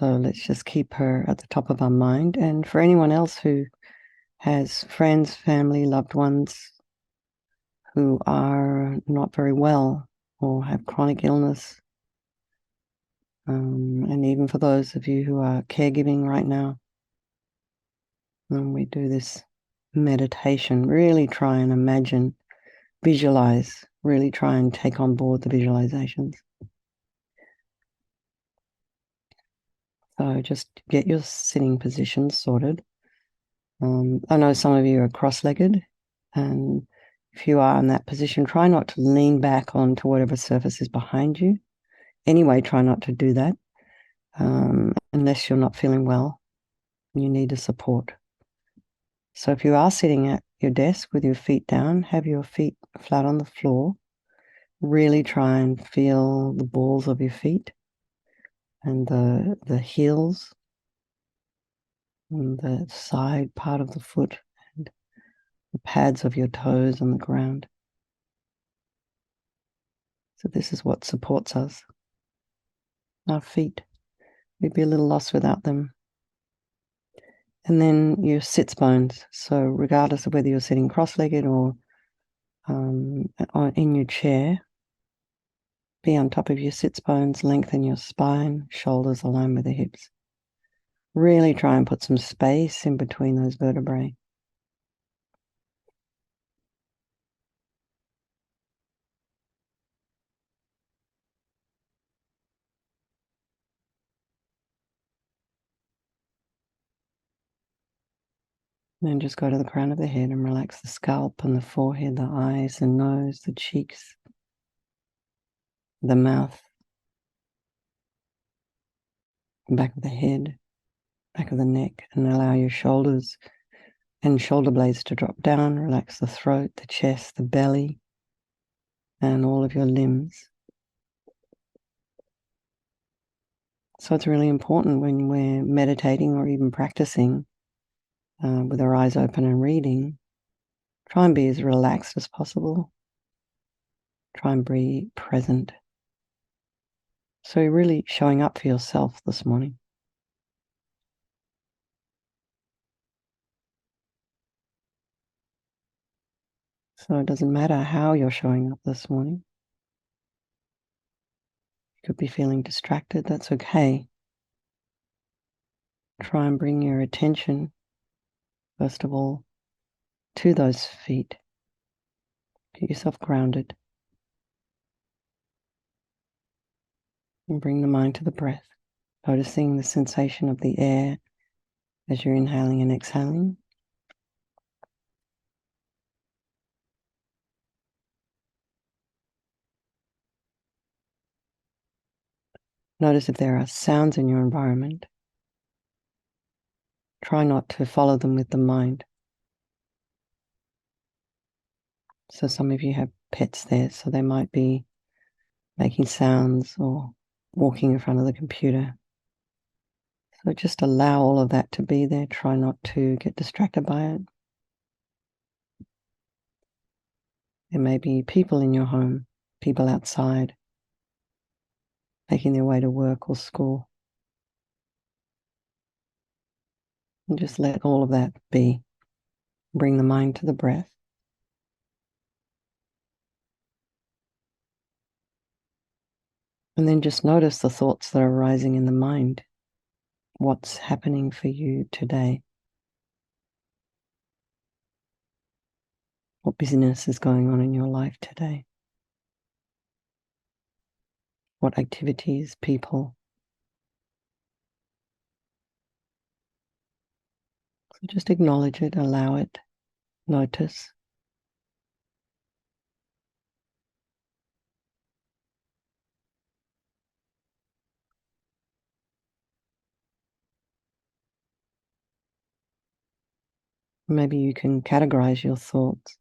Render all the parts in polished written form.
So let's just keep her at the top of our mind. And for anyone else who has friends, family, loved ones who are not very well or have chronic illness, and even for those of you who are caregiving right now, when we do this meditation, really try and imagine, visualize, really try and take on board the visualizations. So just get your sitting position sorted. I know some of you are cross-legged, and if you are in that position, try not to lean back onto whatever surface is behind you. Anyway, try not to do that unless you're not feeling well. You need a support. So if you are sitting at your desk with your feet down, have your feet flat on the floor. Really try and feel the balls of your feet and the heels and the side part of the foot and the pads of your toes on the ground. So this is what supports us. Our feet. We'd be a little lost without them. And then your sits bones. So regardless of whether you're sitting cross-legged or in your chair, be on top of your sits bones, lengthen your spine, shoulders align with the hips. Really try and put some space in between those vertebrae. Then just go to the crown of the head and relax the scalp and the forehead, the eyes, the nose, the cheeks, the mouth, back of the head, back of the neck, and allow your shoulders and shoulder blades to drop down. Relax the throat, the chest, the belly, and all of your limbs. So it's really important when we're meditating or even practicing with our eyes open and reading, try and be as relaxed as possible. Try and be present. So you're really showing up for yourself this morning. So it doesn't matter how you're showing up this morning. You could be feeling distracted, that's okay. Try and bring your attention, first of all, to those feet. Get yourself grounded. And bring the mind to the breath, noticing the sensation of the air as you're inhaling and exhaling. Notice if there are sounds in your environment. Try not to follow them with the mind. So some of you have pets there, so they might be making sounds or walking in front of the computer. So just allow all of that to be there. Try not to get distracted by it. There may be people in your home, people outside, making their way to work or school. And just let all of that be. Bring the mind to the breath. And then just notice the thoughts that are arising in the mind. What's happening for you today? What business is going on in your life today? What activities, people? So just acknowledge it, allow it, notice. Maybe you can categorize your thoughts.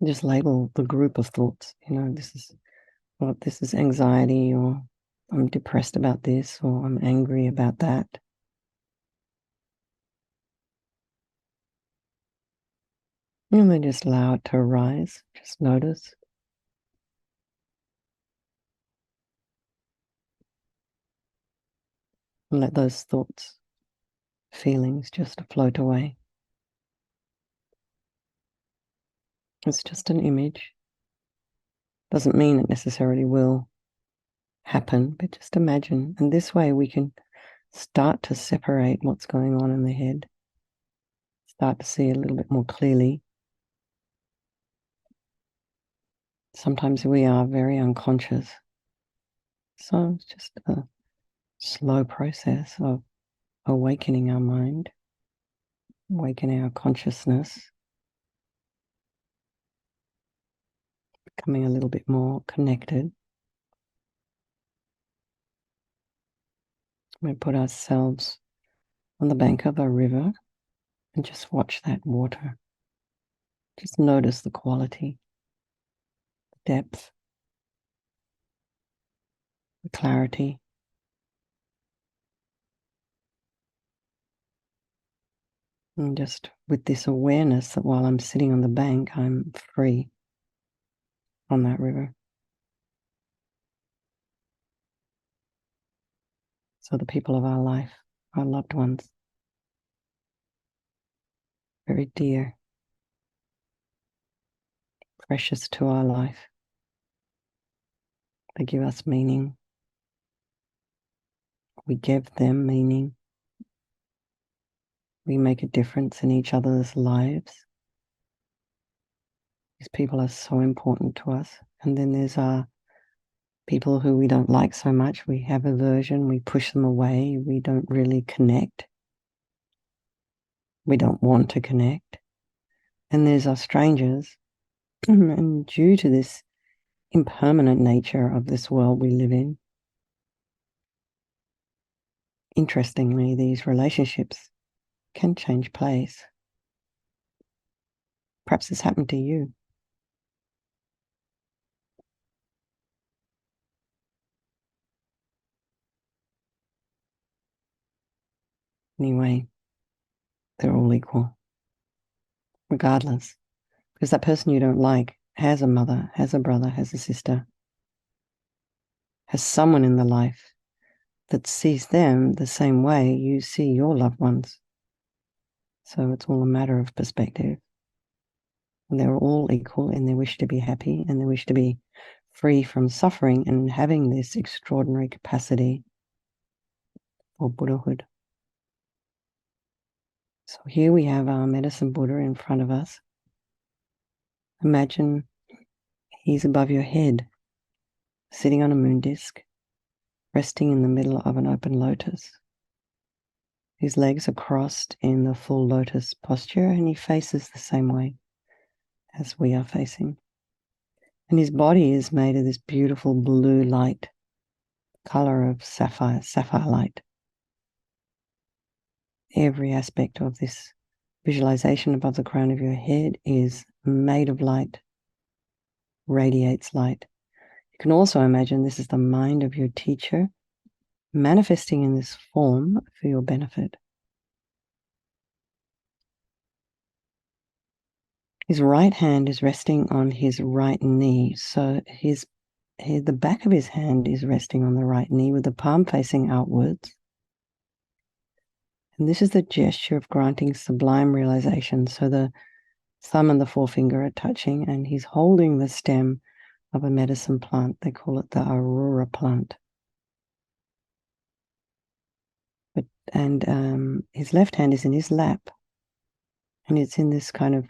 Just label the group of thoughts. This is anxiety, or I'm depressed about this, or I'm angry about that. And then just allow it to arise. Just notice. And let those thoughts, feelings just float away. It's just an image. Doesn't mean it necessarily will happen, but just imagine. And this way we can start to separate what's going on in the head. Start to see a little bit more clearly. Sometimes we are very unconscious. So it's just a slow process of awakening our mind, awakening our consciousness, becoming a little bit more connected. We put ourselves on the bank of a river and just watch that water. Just notice the quality, the depth, the clarity. And just with this awareness that while I'm sitting on the bank, I'm free on that river. So the people of our life, our loved ones, very dear, precious to our life. They give us meaning. We give them meaning. We make a difference in each other's lives. These people are so important to us. And then there's our people who we don't like so much. We have aversion. We push them away. We don't really connect. We don't want to connect. And there's our strangers. And due to this impermanent nature of this world we live in, interestingly, these relationships can change place. Perhaps this happened to you. Anyway, they're all equal, regardless. Because that person you don't like has a mother, has a brother, has a sister, has someone in the life that sees them the same way you see your loved ones. So it's all a matter of perspective. And they're all equal in their wish to be happy and their wish to be free from suffering and having this extraordinary capacity for Buddhahood. So here we have our medicine Buddha in front of us. Imagine he's above your head, sitting on a moon disk, resting in the middle of an open lotus. His legs are crossed in the full lotus posture, and he faces the same way as we are facing. And his body is made of this beautiful blue light, color of sapphire light. Every aspect of this visualization above the crown of your head is made of light, radiates light. You can also imagine this is the mind of your teacher manifesting in this form for your benefit. His right hand is resting on his right knee, so the back of his hand is resting on the right knee with the palm facing outwards. And this is the gesture of granting sublime realization. So the thumb and the forefinger are touching, and he's holding the stem of a medicine plant. They call it the aurora plant. And his left hand is in his lap, and it's in this kind of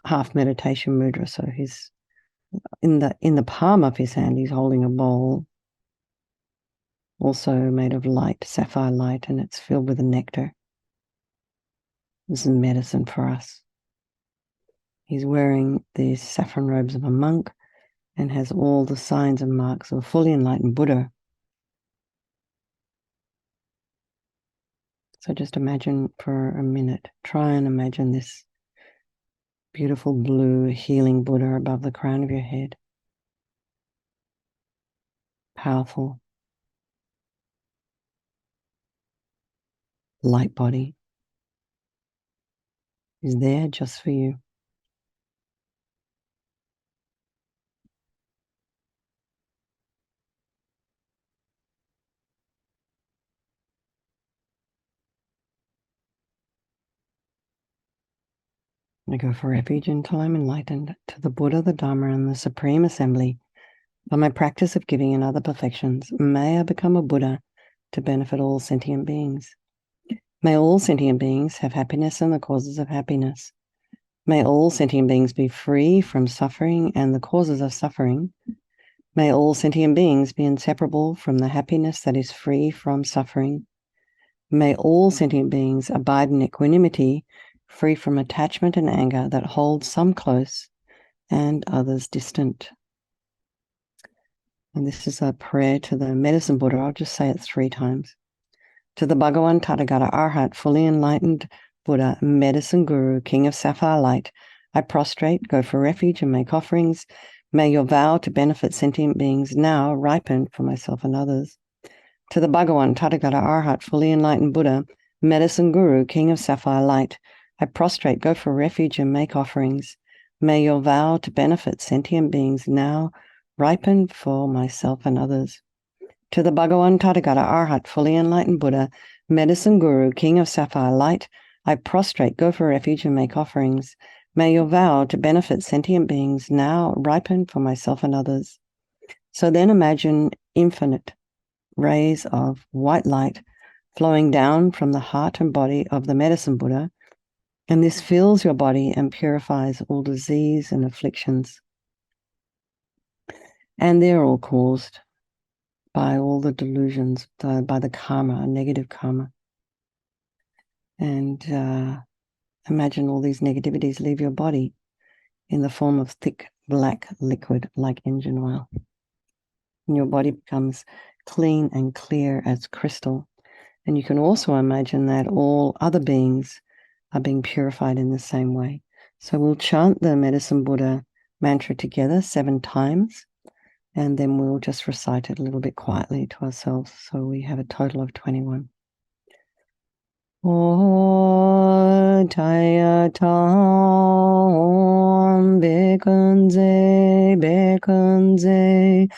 half meditation mudra. So he's in the palm of his hand, he's holding a bowl, also made of light, sapphire light, and it's filled with a nectar. This is medicine for us. He's wearing the saffron robes of a monk and has all the signs and marks of a fully enlightened Buddha. So just imagine for a minute, try and imagine this beautiful blue healing Buddha above the crown of your head. Powerful. Light body is there just for you. I go for refuge until I'm enlightened to the Buddha, the Dharma, and the Supreme Assembly. By my practice of giving and other perfections, may I become a Buddha to benefit all sentient beings. May all sentient beings have happiness and the causes of happiness. May all sentient beings be free from suffering and the causes of suffering. May all sentient beings be inseparable from the happiness that is free from suffering. May all sentient beings abide in equanimity, free from attachment and anger that holds some close and others distant. And this is a prayer to the medicine Buddha. I'll just say it 3 times. To the Bhagavan Tathagata Arhat, fully enlightened Buddha, medicine guru, king of sapphire light, I prostrate, go for refuge, and make offerings. May your vow to benefit sentient beings now ripen for myself and others. To the Bhagavan Tathagata Arhat, fully enlightened Buddha, medicine guru, king of sapphire light, I prostrate, go for refuge, and make offerings. May your vow to benefit sentient beings now ripen for myself and others. To the Bhagavan Tathagata Arhat, fully enlightened Buddha, medicine guru, king of sapphire light, I prostrate, go for refuge, and make offerings. May your vow to benefit sentient beings now ripen for myself and others. So then imagine infinite rays of white light flowing down from the heart and body of the medicine Buddha, and this fills your body and purifies all disease and afflictions. And they're all caused by all the delusions, by the karma, negative karma. And imagine all these negativities leave your body in the form of thick black liquid like engine oil. And your body becomes clean and clear as crystal. And you can also imagine that all other beings are being purified in the same way. So we'll chant the Medicine Buddha mantra together 7 times, and then we'll just recite it a little bit quietly to ourselves. So we have a total of 21. O Taya Tam Bekunze Bekunze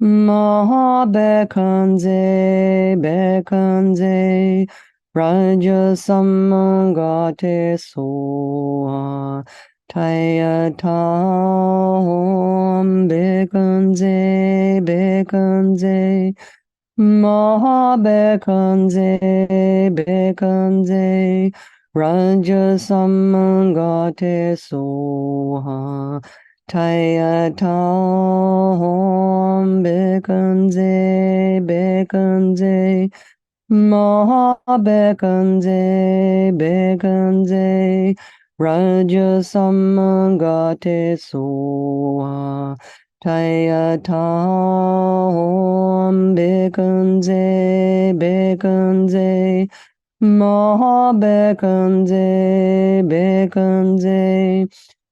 Maha Bekunze Bekunze Raja Samangate Soha Taya Tam Bekunze Bekunze Maha Bekunze Bekunze Raja Samangate Soha Taya Tam Bekunze Bekunze Maha Bekunze Bekunze Raja Samangate Soha Taya Tam Bekunze Bekunze Maha Bekunze Bekunze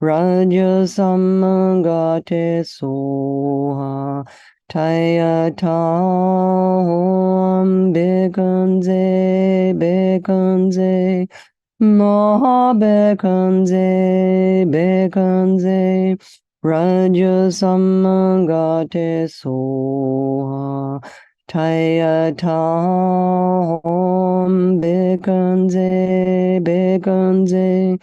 Raja Samangate Soha Taya Tam Bekunze Bekunze Maha Bekunze Bekunze Raja Samangate Soha Taya Tam Bekunze Bekunze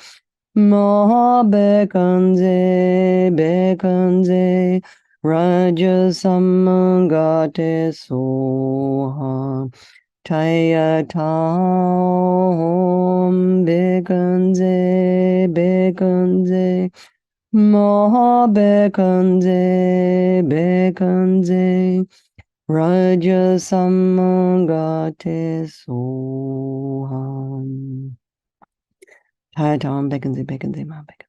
Maha Bekunze Bekunze Raja Samangate Soha Taya Tam Bekunze Bekunze Maha Bekunze Bekunze Raja Samangate Soham. Taya Tam Bekunze Bekunze Maha Bekunze.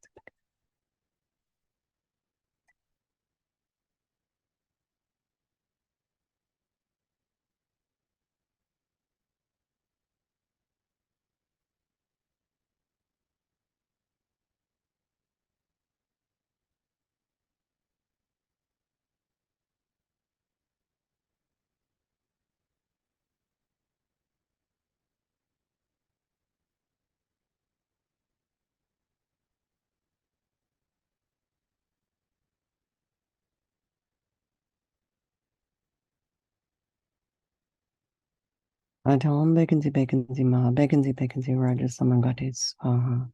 Taya Tam Bekunze Bekunze Maha Bekunze Bekunze Raja Samangate Soha.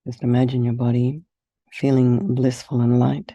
Just imagine your body feeling blissful and light.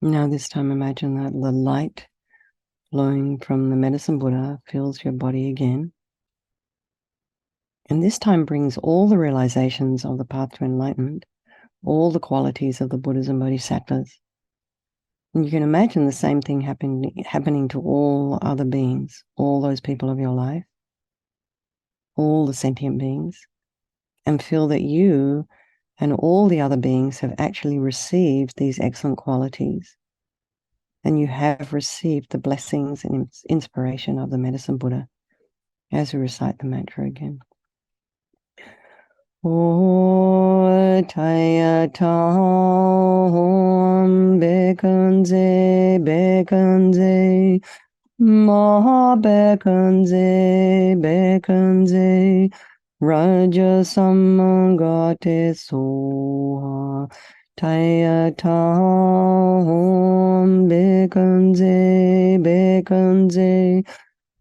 Now this time imagine that the light flowing from the medicine Buddha fills your body again. And this time brings all the realizations of the path to enlightenment, all the qualities of the Buddhas and Bodhisattvas. And you can imagine the same thing happening to all other beings, all those people of your life, all the sentient beings, and feel that you and all the other beings have actually received these excellent qualities. And you have received the blessings and inspiration of the medicine Buddha as we recite the mantra again. O Taya Tam Bekanze Bekanze Maha Bekanze Bekanze Raja Samangate Soha Taya Tam Bekanze Bekanze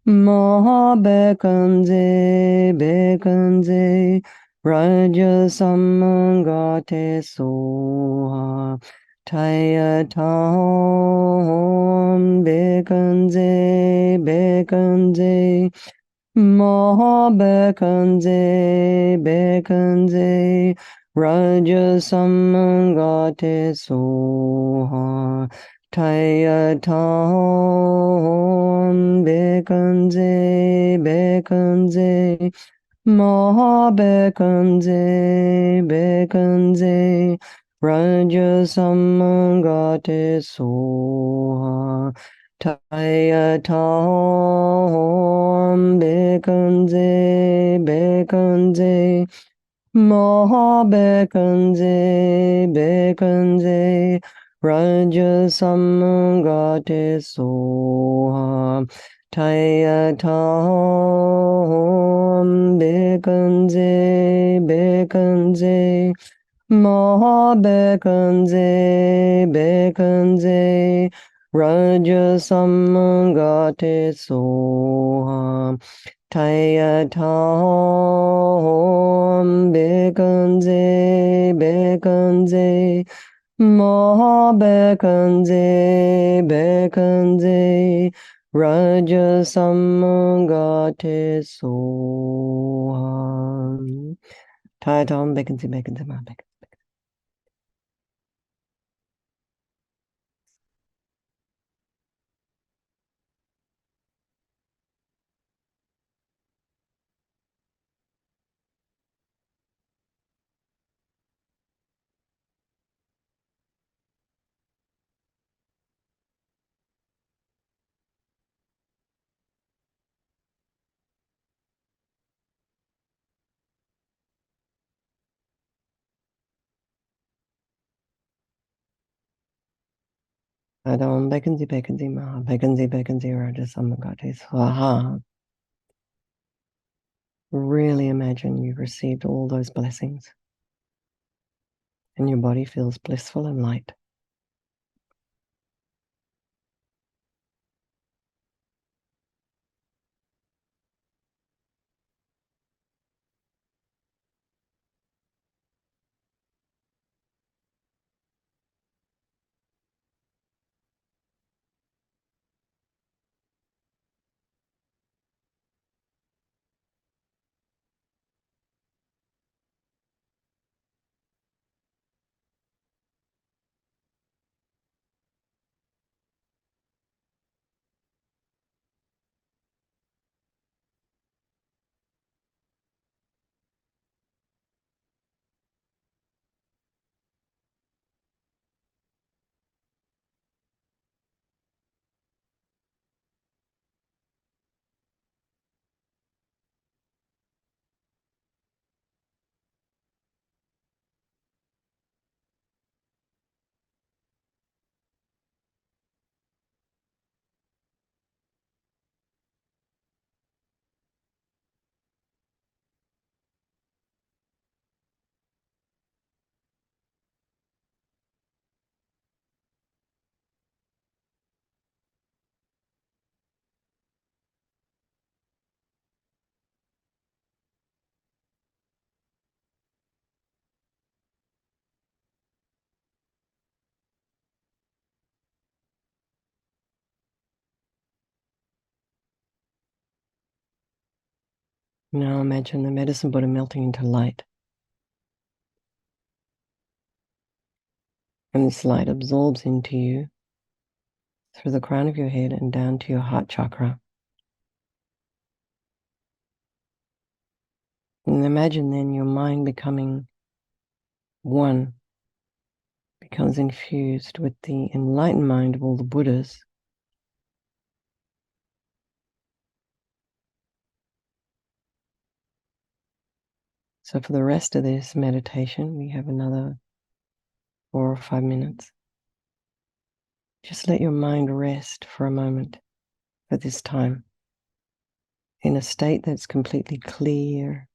Maha Bekanze Bekanze Raja Samangate Soha Taya Tam Bekanze Bekanze Maha Bekanze Bekanze Raja Samangate Soha Taya Tam Bekanze Bekanze Maha Bekanze Bekanze Raja Samangate Soha Taya Tam Bekanze Bekanze Maha Bekanze Bekanze Raja Samangate Soha Taya Tam Bekanze Bekanze Maha Bekanze Bekanze Raja Samangate Soha Taya Tam Bekanze Bekanze Maha Bekanze Bekanze Raja Samangate Soha Taya Tam Bekanze Bekanze Maha Bekanze. Taya Bekanze Bekanze Maha Bekanze Bekanze Raja Samangate Soha. Really imagine you've received all those blessings and your body feels blissful and light. Now imagine the medicine Buddha melting into light. And this light absorbs into you through the crown of your head and down to your heart chakra. And imagine then your mind becoming one, becomes infused with the enlightened mind of all the Buddhas. So for the rest of this meditation, we have another 4 or 5 minutes. Just let your mind rest for a moment at this time in a state that's completely clear,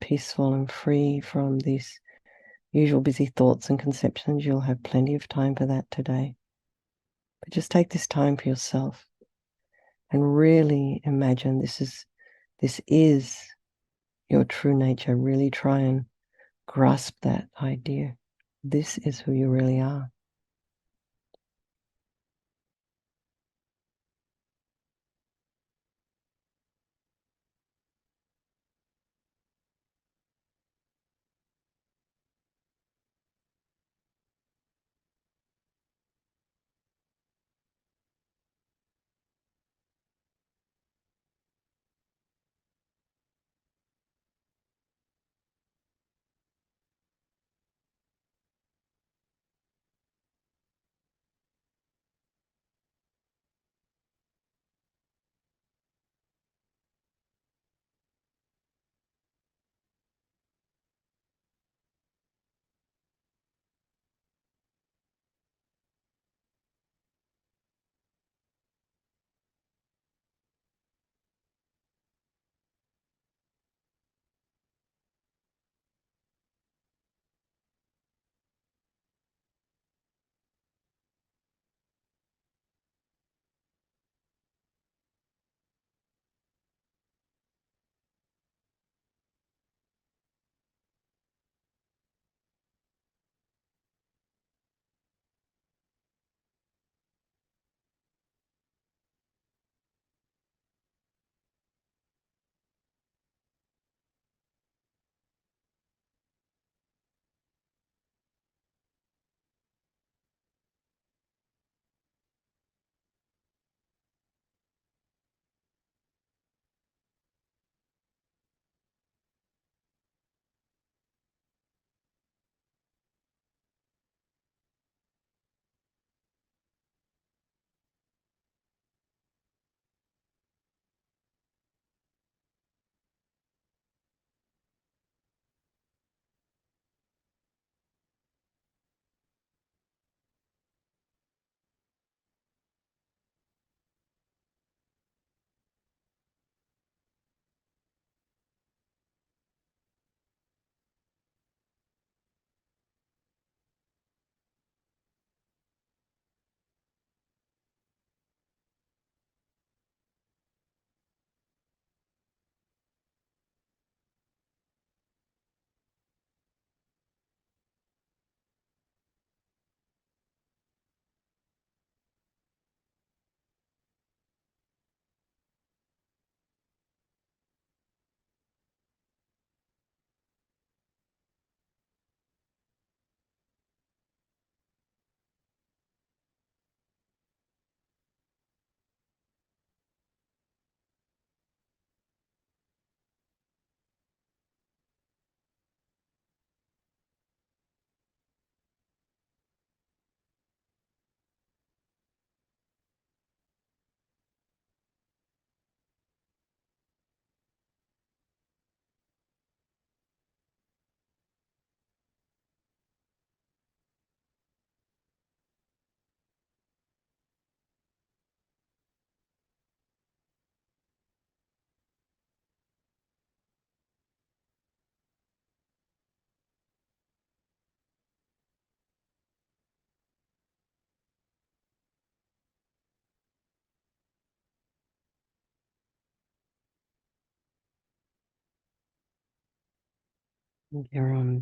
peaceful, and free from these usual busy thoughts and conceptions. You'll have plenty of time for that today. But just take this time for yourself and really imagine this is your true nature. Really try and grasp that idea. This is who you really are.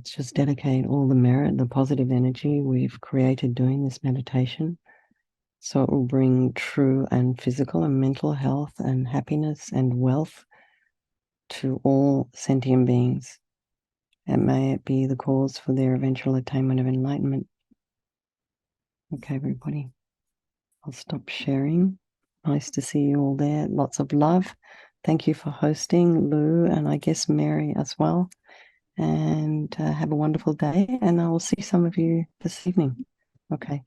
Just dedicate all the merit, the positive energy we've created doing this meditation, so it will bring true and physical and mental health and happiness and wealth to all sentient beings, and may it be the cause for their eventual attainment of enlightenment. Okay, everybody, I'll stop sharing. Nice to see you all there. Lots of love. Thank you for hosting, Lou, and I guess Mary as well. And have a wonderful day, and I will see some of you this evening. Okay.